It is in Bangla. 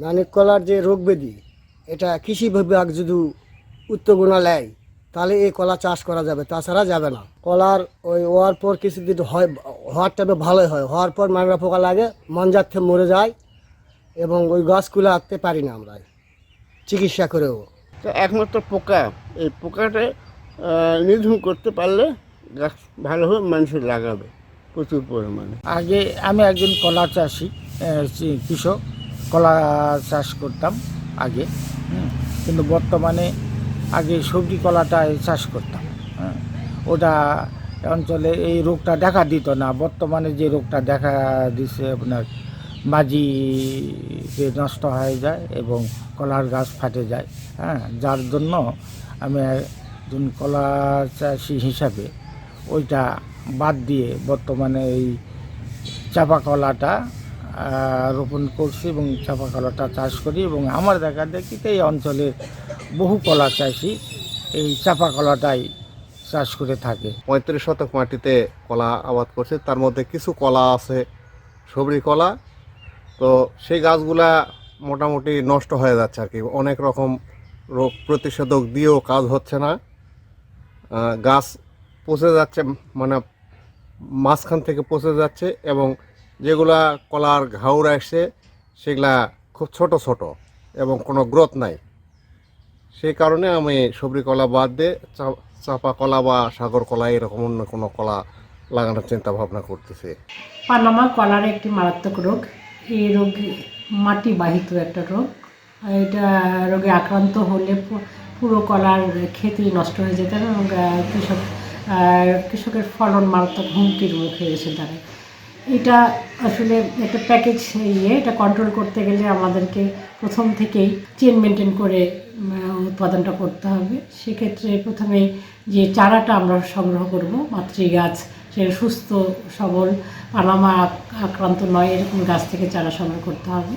মানিক কলার যে রোগ ব্যাধি, এটা কৃষি বিভাগ যদি উদ্যোগনা নেয় তাহলে এই কলা চাষ করা যাবে, তাছাড়া যাবে না। কলার ওই হওয়ার পর কিছুদিন হয়, হওয়ার টাইমে ভালোই হয়, হওয়ার পর মাংরা পোকা লাগে, মঞ্জার থেকে মরে যায় এবং ওই গাছগুলো আঁকতে পারি না আমরা চিকিৎসা করেও। তো একমাত্র পোকা, এই পোকাটা নিধন করতে পারলে গাছ ভালোভাবে মানুষের লাগাবে প্রচুর পরিমাণে। আগে আমি একজন কলা চাষি, কৃষক, কলা চাষ করতাম আগে। কিন্তু বর্তমানে আগে সবজি কলাটা চাষ করতাম। ওটা অঞ্চলে এই রোগটা দেখা দিত না। বর্তমানে যে রোগটা দেখা দিচ্ছে আপনার মাঝি নষ্ট হয়ে যায় এবং কলার গাছ ফাটে যায়। যার জন্য আমি একজন কলা চাষি হিসাবে ওইটা বাদ দিয়ে বর্তমানে এই চাপা কলাটা রোপণ করছি এবং চাপা কলাটা চাষ করি। এবং আমার দেখা দেখিতে এই অঞ্চলের বহু কলা চাষি এই চাপা কলাটাই চাষ করে থাকে। 35 শতক মাটিতে কলা আবাদ করছে, তার মধ্যে কিছু কলা আছে সবরি কলা। তো সেই গাছগুলা মোটামুটি নষ্ট হয়ে যাচ্ছে আর কি, অনেক রকম রোগ প্রতিষেধক দিয়েও কাজ হচ্ছে না, গাছ পচে যাচ্ছে, মানে মাঝখান থেকে পচে যাচ্ছে। এবং যেগুলা কলার ঘাউর আসছে সেগুলা খুব ছোট ছোট এবং কোনো গ্রোথ নাই। সেই কারণে আমি সবরি কলা বাদ দিয়ে চাপা কলা বা সাগর কলা এরকম অন্য কোনো কলা লাগানোর চিন্তা ভাবনা করতেছি। পানামা কলার একটি মারাত্মক রোগ। এই রোগ মাটি বাহিত একটা রোগ। এটা রোগে আক্রান্ত হলে পুরো কলার ক্ষেতই নষ্ট হয়ে যেত এবং কৃষকের ফলন মারাত্মক হুমকির মুখে এসে দাঁড়ায়। এটা আসলে একটা প্যাকেজ এটা কন্ট্রোল করতে গেলে আমাদেরকে প্রথম থেকেই চেন মেনটেন করে উৎপাদনটা করতে হবে। সেক্ষেত্রে প্রথমে যে চারাটা আমরা সংগ্রহ করব, মাতৃ গাছ, সে সুস্থ সবল পানামা আক্রান্ত নয় এরকম গাছ থেকে চারা সংগ্রহ করতে হবে।